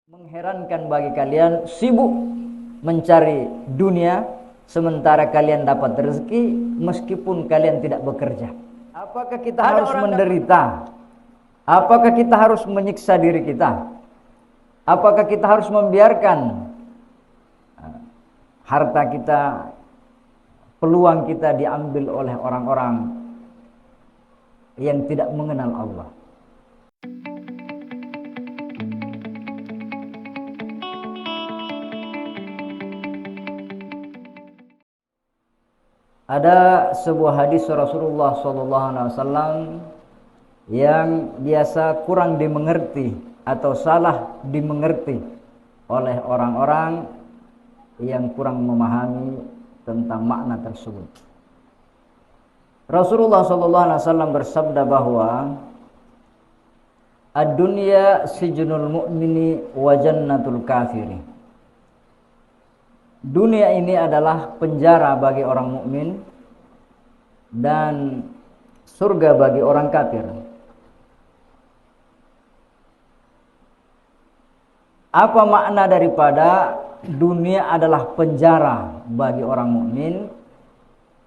Mengherankan bagi kalian sibuk mencari dunia sementara kalian dapat rezeki meskipun kalian tidak bekerja. Apakah kita harus menderita? Apakah kita harus menyiksa diri kita? Apakah kita harus membiarkan harta kita, peluang kita diambil oleh orang-orang yang tidak mengenal Allah? Ada sebuah hadis Rasulullah SAW yang biasa kurang dimengerti atau salah dimengerti oleh orang-orang yang kurang memahami tentang makna tersebut. Rasulullah SAW bersabda bahwa ad-dunya sijnul mu'mini wa jannatul kafiri. Dunia ini adalah penjara bagi orang mukmin dan surga bagi orang kafir. Apa makna daripada dunia adalah penjara bagi orang mukmin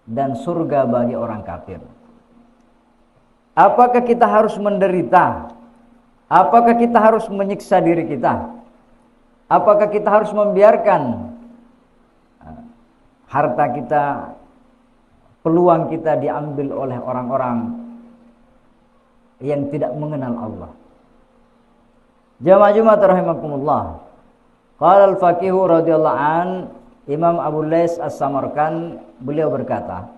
dan surga bagi orang kafir? Apakah kita harus menderita? Apakah kita harus menyiksa diri kita? Apakah kita harus membiarkan harta kita, peluang kita diambil oleh orang-orang yang tidak mengenal Allah? Jamaah Jumat rahimakumullah. Qala al-faqihu radhiyallahu an, Imam Abu Lais As-Samarkand, beliau berkata,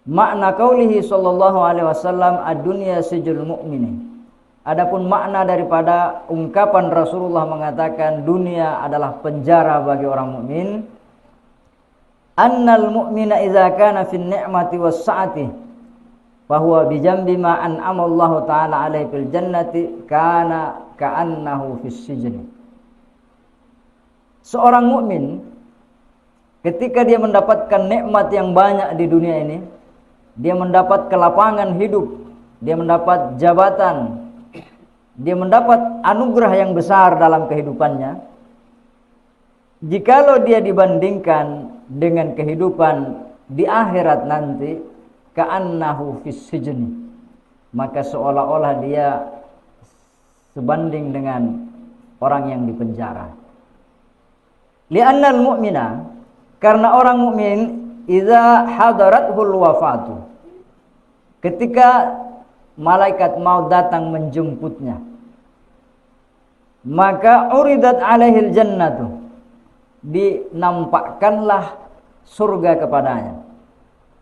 makna qaulihi sallallahu alaihi wasallam ad-dunya sijnul mu'mini. Adapun makna daripada ungkapan Rasulullah mengatakan dunia adalah penjara bagi orang mukmin, annal mu'mina idza kana fin ni'mati was sa'ati fahuwa bi jambi ma an'ama Allah taala alaihi fil jannati kana ka'annahu fis sijni. Seorang mukmin ketika dia mendapatkan nikmat yang banyak di dunia ini, dia mendapat kelapangan hidup, dia mendapat jabatan, dia mendapat anugerah yang besar dalam kehidupannya, jikalau dia dibandingkan dengan kehidupan di akhirat nanti, ka'annahu fis sijni, maka seolah-olah dia sebanding dengan orang yang dipenjara. Li'annal mu'mina, karena orang mukmin idza hadarathul wafatu, ketika malaikat maut datang menjemputnya, maka uridat alaihil jannatu, dinampakkanlah surga kepadanya.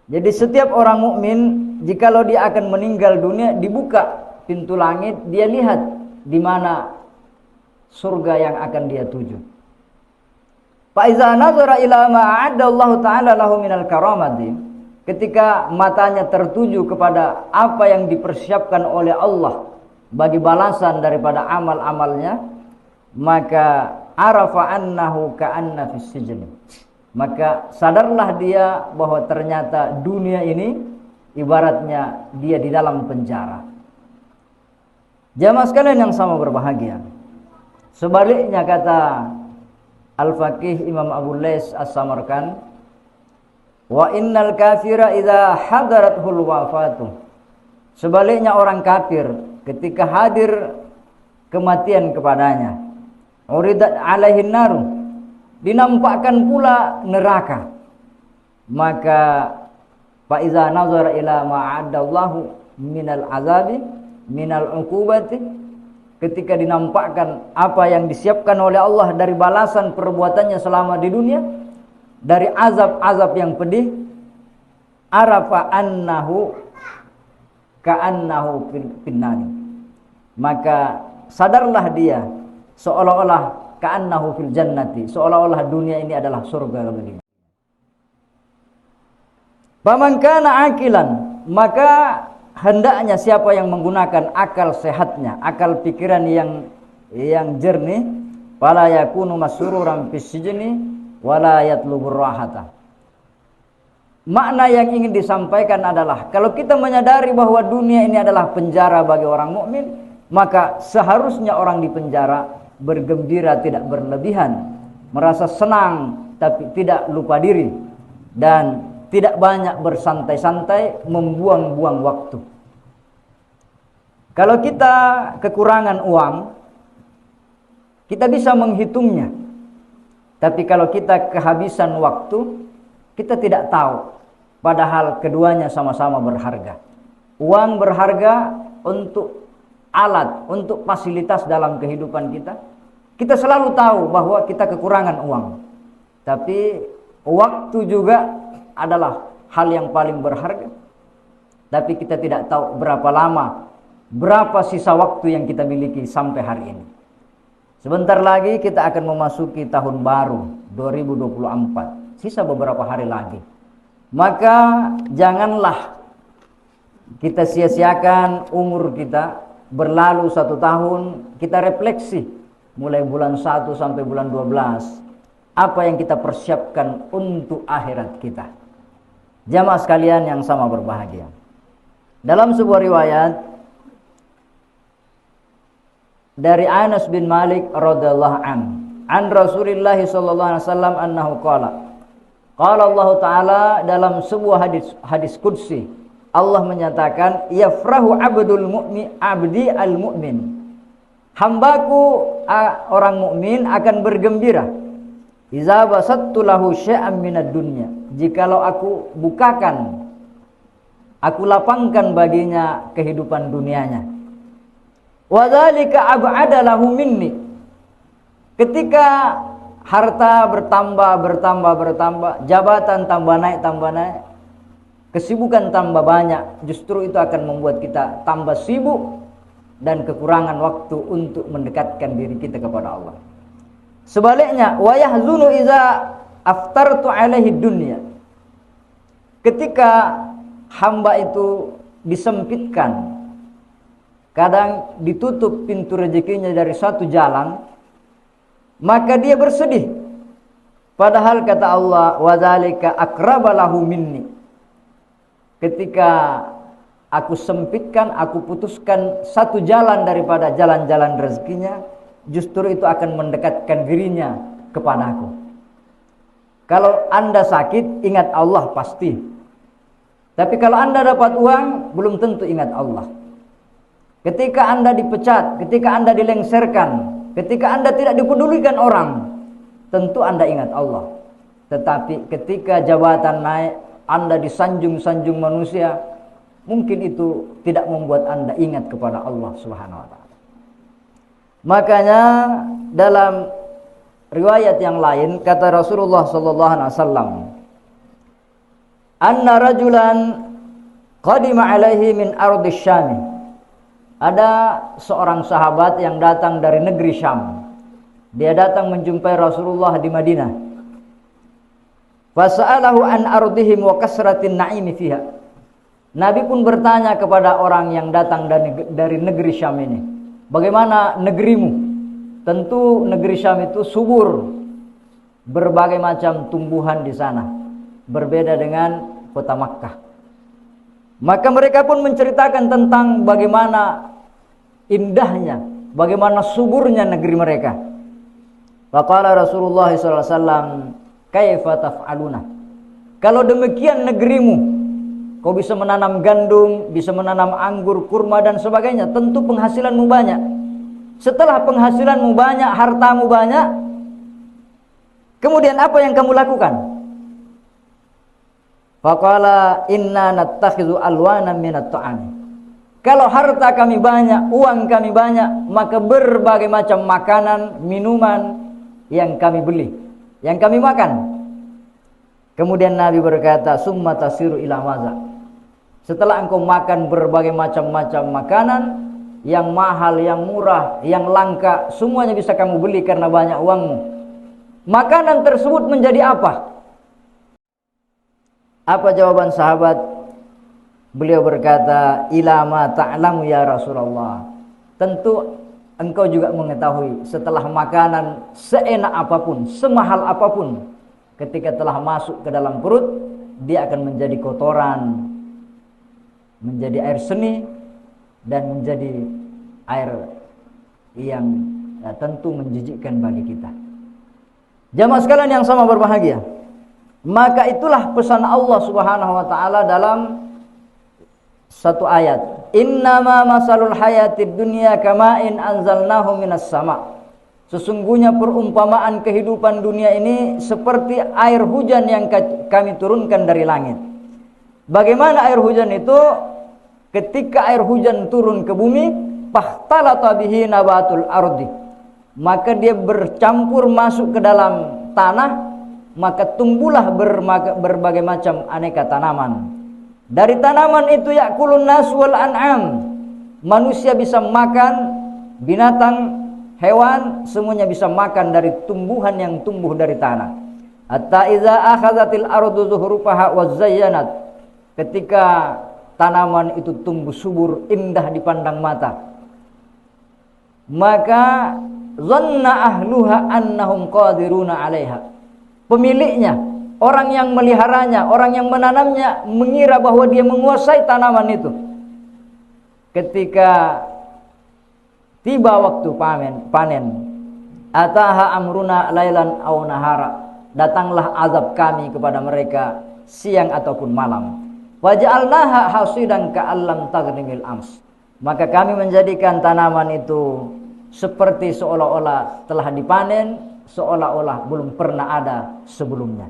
Jadi setiap orang mukmin jikalau dia akan meninggal dunia, dibuka pintu langit, dia lihat di mana surga yang akan dia tuju. Fa iza nazara ila ma a'adda Allah taala lahu minal karamati, ketika matanya tertuju kepada apa yang dipersiapkan oleh Allah bagi balasan daripada amal-amalnya, maka arafa annahu ka'anna fis sijni, maka sadarlah dia bahwa ternyata dunia ini ibaratnya dia di dalam penjara. Jamaah sekalian yang sama berbahagia, sebaliknya kata al-faqih Imam Abu Lais As-Samarkand, wa innal kafira idza hadarathul wafatu, sebaliknya orang kafir ketika hadir kematian kepadanya, uridat alaihin naru, dinampakkan pula neraka, maka fa iza nazara ila ma a'addallahu minal azabi minal uqubati, ketika dinampakkan apa yang disiapkan oleh Allah dari balasan perbuatannya selama di dunia, dari azab-azab yang pedih, arafa annahu ka'annahu finnani, maka sadarlah dia seolah-olah ka'annahu fil jannati, seolah-olah dunia ini adalah surga baginya. Faman kana aqilan, maka hendaknya siapa yang menggunakan akal sehatnya, akal pikiran yang jernih, fala yakunu masruran fis sijni wala yatlubur rahata. Makna yang ingin disampaikan adalah kalau kita menyadari bahwa dunia ini adalah penjara bagi orang mukmin, maka seharusnya orang di penjara bergembira tidak berlebihan, merasa senang tapi tidak lupa diri, dan tidak banyak bersantai-santai membuang-buang waktu. Kalau kita kekurangan uang, kita bisa menghitungnya. Tapi kalau kita kehabisan waktu, kita tidak tahu. Padahal keduanya sama-sama berharga. Uang berharga untuk alat, untuk fasilitas dalam kehidupan kita. Kita selalu tahu bahwa kita kekurangan uang. Tapi waktu juga adalah hal yang paling berharga. Tapi kita tidak tahu berapa lama, berapa sisa waktu yang kita miliki sampai hari ini. Sebentar lagi kita akan memasuki tahun baru 2024. Sisa beberapa hari lagi. Maka janganlah kita sia-siakan umur kita. Berlalu 1 tahun, kita refleksi mulai bulan 1 sampai bulan 12. Apa yang kita persiapkan untuk akhirat kita. Jamaah sekalian yang sama berbahagia. Dalam sebuah riwayat dari Anas bin Malik radhiyallahu an Rasulullah sallallahu alaihi wasallam annahu qala Allah taala dalam sebuah hadis qudsi, Allah menyatakan, yafrahu abdul mu'min abdi al mu'min, hambaku orang mukmin akan bergembira iza basattu lahu syai'an minad dunya, jikalau aku bukakan, aku lapangkan baginya kehidupan dunianya. Wa dzalika ab'ada lahu minni, ketika harta bertambah, jabatan tambah naik, kesibukan tambah banyak, justru itu akan membuat kita tambah sibuk dan kekurangan waktu untuk mendekatkan diri kita kepada Allah. Sebaliknya, wa yahzunu iza aftartu alaihi dunya, ketika hamba itu disempitkan, kadang ditutup pintu rezekinya dari satu jalan, maka dia bersedih. Padahal kata Allah, wa dzalika aqrabalahu minni, ketika aku sempitkan, aku putuskan satu jalan daripada jalan-jalan rezekinya, justru itu akan mendekatkan dirinya kepadaku. Kalau Anda sakit, ingat Allah pasti. Tapi kalau Anda dapat uang, belum tentu ingat Allah. Ketika Anda dipecat, ketika Anda dilengserkan, ketika Anda tidak dipedulikan orang, tentu Anda ingat Allah. Tetapi ketika jabatan naik, Anda disanjung-sanjung manusia, mungkin itu tidak membuat Anda ingat kepada Allah Subhanahu wa taala. Makanya dalam riwayat yang lain kata Rasulullah sallallahu alaihi wasallam, anna rajulan qadima alaihi min ardi Syam, ada seorang sahabat yang datang dari negeri Syam. Dia datang menjumpai Rasulullah di Madinah. Fasa'alahu an ardihim wa kasratin na'imi fiha. Nabi pun bertanya kepada orang yang datang dari negeri Syam ini, bagaimana negerimu? Tentu negeri Syam itu subur, berbagai macam tumbuhan di sana, berbeda dengan kota Makkah. Maka mereka pun menceritakan tentang bagaimana indahnya, bagaimana suburnya negeri mereka. Faqala Rasulullah SAW, kaifa taf'aluna? Kalau demikian negerimu, kau bisa menanam gandum, bisa menanam anggur, kurma dan sebagainya, tentu penghasilanmu banyak. Setelah penghasilanmu banyak, hartamu banyak, kemudian apa yang kamu lakukan? Faqala inna nattakhidhu alwanan minat ta'am. Kalau harta kami banyak, uang kami banyak, maka berbagai macam makanan, minuman yang kami beli, yang kami makan. Kemudian Nabi berkata, summa tasiru ila maza. Setelah engkau makan berbagai macam-macam makanan, yang mahal, yang murah, yang langka, semuanya bisa kamu beli karena banyak uangmu. Makanan tersebut menjadi apa? Apa jawaban sahabat? Beliau berkata, ilama ta'lamu ya Rasulullah. Tentu engkau juga mengetahui, setelah makanan seenak apapun, semahal apapun, ketika telah masuk ke dalam perut, dia akan menjadi kotoran, menjadi air seni, dan menjadi air yang ya, tentu menjijikkan bagi kita. Jamaah sekalian yang sama berbahagia, maka itulah pesan Allah Subhanahu wa taala dalam satu ayat, innama masalul hayatid dunya kama'in anzalnahu minas sama. Sesungguhnya perumpamaan kehidupan dunia ini seperti air hujan yang kami turunkan dari langit. Bagaimana air hujan itu? Ketika air hujan turun ke bumi, fahtalata bihi nabatul ardi, maka dia bercampur masuk ke dalam tanah, maka tumbuhlah berbagai macam aneka tanaman. Dari tanaman itu yakulun nas wal an'am, manusia bisa makan, binatang, hewan semuanya bisa makan dari tumbuhan yang tumbuh dari tanah. Hatta iza akhadhatil ardu zuhrufaha wa zayyanat, ketika tanaman itu tumbuh subur, indah dipandang mata, maka zanna ahluha annahum qadiruna 'alaiha, pemiliknya, orang yang meliharanya, orang yang menanamnya mengira bahwa dia menguasai tanaman itu. Ketika tiba waktu panen, ataha amruna lailan aw nahara, datanglah azab kami kepada mereka siang ataupun malam. Waja'alnaha hasidan ka'allam taghrimil ams, maka kami menjadikan tanaman itu seperti seolah-olah telah dipanen, seolah-olah belum pernah ada sebelumnya.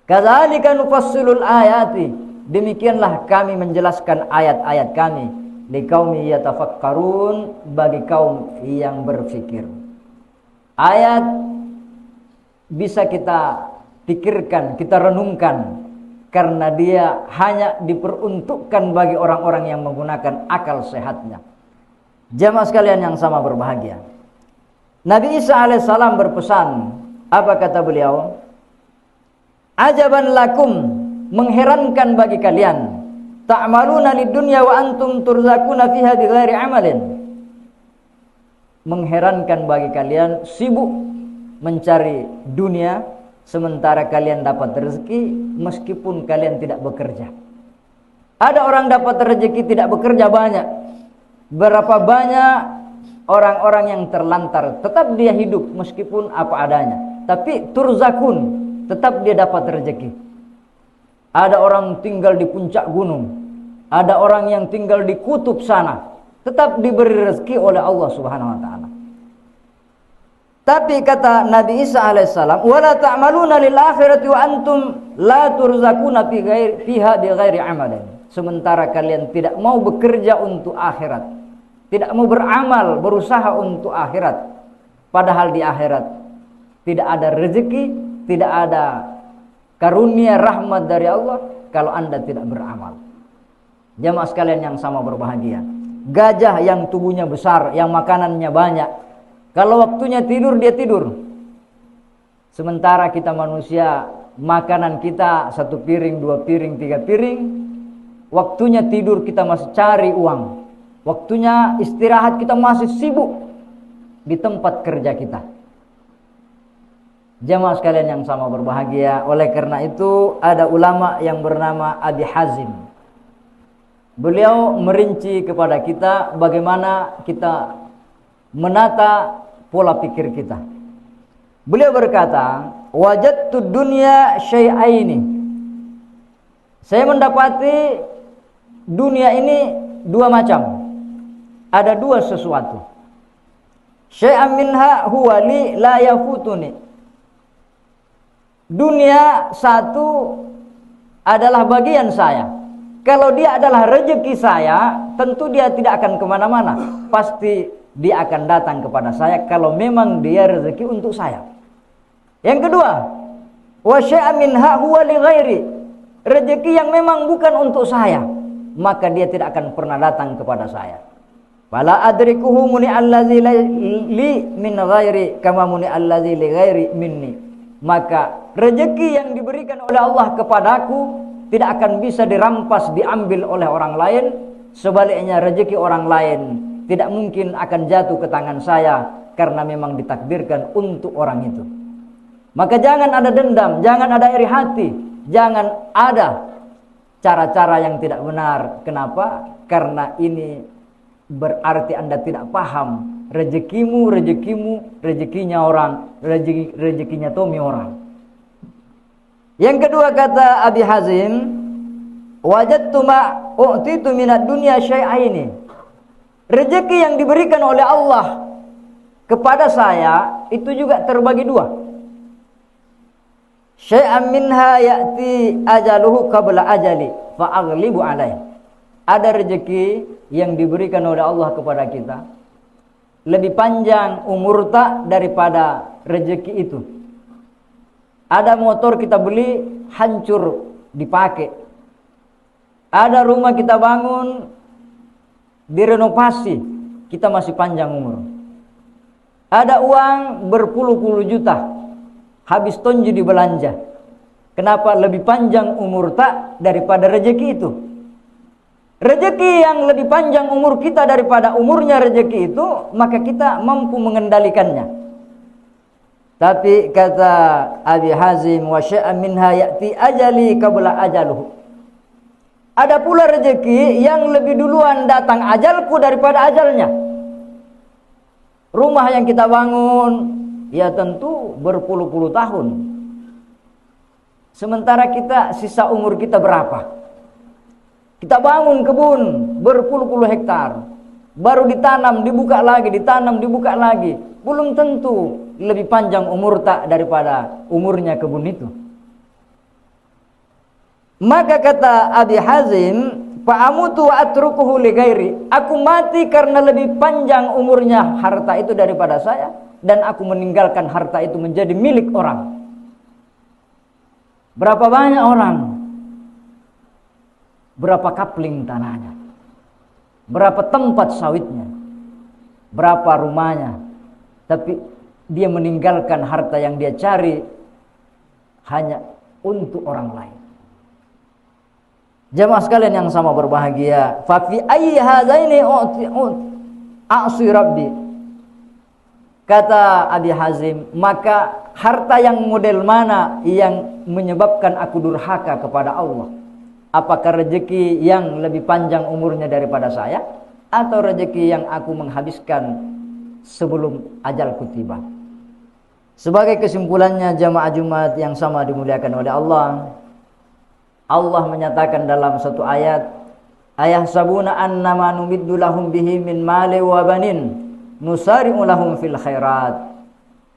Kadzalika nufassilul ayati, demikianlah kami menjelaskan ayat-ayat kami, liqaumi yatafakkarun, bagi kaum yang berfikir. Ayat bisa kita pikirkan, kita renungkan, karena dia hanya diperuntukkan bagi orang-orang yang menggunakan akal sehatnya. Jamaah sekalian yang sama berbahagia, Nabi Isa alaihissalam berpesan, apa kata beliau? Ajaban lakum, mengherankan bagi kalian, ta'maluna lid dunya wa antum turzakuna fiha bighairi amalin. Mengherankan bagi kalian sibuk mencari dunia sementara kalian dapat rezeki meskipun kalian tidak bekerja. Ada orang dapat rezeki tidak bekerja banyak. Berapa banyak orang-orang yang terlantar, tetap dia hidup meskipun apa adanya, tapi turzakun, tetap dia dapat rezeki. Ada orang tinggal di puncak gunung, ada orang yang tinggal di kutub sana, tetap diberi rezeki oleh Allah Subhanahu wa taala. Tapi kata Nabi Isa alaihissalam, wala ta'maluna lil akhirati wa antum la turzakuna fiha bighairi amalin. Sementara kalian tidak mau bekerja untuk akhirat, tidak mau beramal, berusaha untuk akhirat, padahal di akhirat tidak ada rezeki, tidak ada karunia rahmat dari Allah kalau Anda tidak beramal. Jamaah sekalian yang sama berbahagia, gajah yang tubuhnya besar, yang makanannya banyak, kalau waktunya tidur dia tidur. Sementara kita manusia, makanan kita 1 piring, 2 piring, 3 piring. Waktunya tidur kita masih cari uang, waktunya istirahat kita masih sibuk di tempat kerja kita. Jamaah sekalian yang sama berbahagia, oleh karena itu ada ulama yang bernama Abi Hazim. Beliau merinci kepada kita bagaimana kita menata pola pikir kita. Beliau berkata, wajadtu dunya syai'aini, saya mendapati dunia ini 2 macam, ada 2 sesuatu. Syai'an minha huwa li la yafutuni, dunia satu adalah bagian saya. Kalau dia adalah rezeki saya, tentu dia tidak akan kemana-mana, pasti dia akan datang kepada saya kalau memang dia rezeki untuk saya. Yang kedua, wa syai'an minha huwa li ghairi, rezeki yang memang bukan untuk saya, maka dia tidak akan pernah datang kepada saya. Fala adrikuhu muni allazi li min ghairi kama muni allazi li ghairi minni, maka rezeki yang diberikan oleh Allah kepadaku tidak akan bisa dirampas, diambil oleh orang lain. Sebaliknya rezeki orang lain tidak mungkin akan jatuh ke tangan saya, karena memang ditakdirkan untuk orang itu. Maka jangan ada dendam, jangan ada iri hati, jangan ada cara-cara yang tidak benar. Kenapa? Karena ini berarti Anda tidak paham rezekinya orang, rezekinya Tommy orang. Yang kedua kata Abi Hazim, wajadtu ma u'titu minad dunya syai'aini. Rezeki yang diberikan oleh Allah kepada saya itu juga terbagi dua. Syai'an minha ya'ti ajaluhu qabla ajali fa aghlibu alaih. Ada rezeki yang diberikan oleh Allah kepada kita lebih panjang umur tak daripada rezeki itu. Ada motor kita beli hancur dipakai. Ada rumah kita bangun direnovasi, kita masih panjang umur. Ada uang berpuluh-puluh juta habis tonji di belanja. Kenapa lebih panjang umur tak daripada rezeki itu? Rezeki yang lebih panjang umur kita daripada umurnya rezeki itu, maka kita mampu mengendalikannya. Tapi kata Abi Hazim, wa syai'an minha ya'ti ajali qabla ajaluhu. Ada pula rezeki yang lebih duluan datang ajalku daripada ajalnya. Rumah yang kita bangun, ya tentu berpuluh-puluh tahun. Sementara kita, sisa umur kita berapa? Kita bangun kebun berpuluh-puluh hektar, baru ditanam, dibuka lagi, ditanam, dibuka lagi. Belum tentu lebih panjang umur tak daripada umurnya kebun itu. Maka kata Abi Hazim, fa'amutu wa atrukuhu li ghairi. Aku mati karena lebih panjang umurnya harta itu daripada saya, dan aku meninggalkan harta itu menjadi milik orang. Berapa banyak orang? Berapa kapling tanahnya? Berapa tempat sawitnya? Berapa rumahnya? Tapi dia meninggalkan harta yang dia cari hanya untuk orang lain. Jamaah sekalian yang sama berbahagia, fa fi ayyi hadzaini a'si rabbi. Kata Abi Hazim, maka harta yang model mana yang menyebabkan aku durhaka kepada Allah? Apakah rezeki yang lebih panjang umurnya daripada saya, atau rezeki yang aku menghabiskan sebelum ajalku tiba? Sebagai kesimpulannya, jamaah Jumat yang sama dimuliakan oleh Allah, Allah menyatakan dalam satu ayat, ayahsabuna annama numiddu lahum bihi min mali wa banin nusari'u lahum fil khairat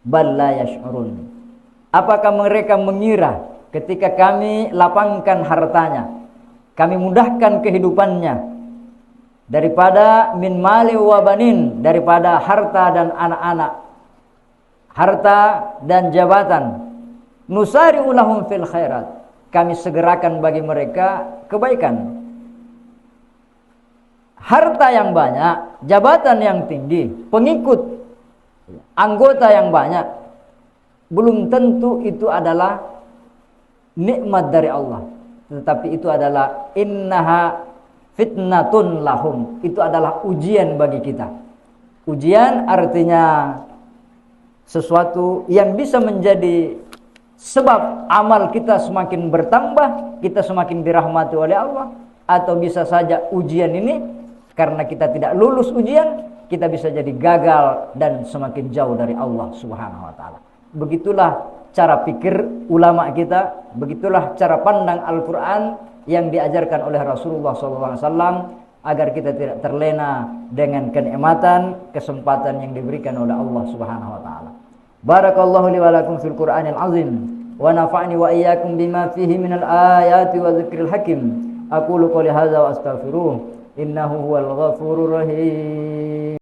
bal la yash'urun. Apakah mereka mengira ketika kami lapangkan hartanya, kami mudahkan kehidupannya, daripada min mali wa banin, daripada harta dan anak-anak, harta dan jabatan, nusari'u lahum fil khairat, kami segerakan bagi mereka kebaikan. Harta yang banyak, jabatan yang tinggi, pengikut, anggota yang banyak, belum tentu itu adalah nikmat dari Allah. Tetapi itu adalah innaha fitnatun lahum. Itu adalah ujian bagi kita. Ujian artinya sesuatu yang bisa menjadi sebab amal kita semakin bertambah, kita semakin dirahmati oleh Allah. Atau bisa saja ujian ini karena kita tidak lulus ujian, kita bisa jadi gagal dan semakin jauh dari Allah Subhanahu wa taala. Begitulah cara pikir ulama kita, begitulah cara pandang Al-Qur'an yang diajarkan oleh Rasulullah SAW, agar kita tidak terlena dengan kenikmatan, kesempatan yang diberikan oleh Allah Subhanahu wa taala. Barakallahu li wa lakum fil Qur'anil azim wa nafa'ni wa iyyakum bima fihi minal ayati wa dzikril hakim. Aqulu qouli hadza wa astaghfiruh innahu huwal ghafurur rahim.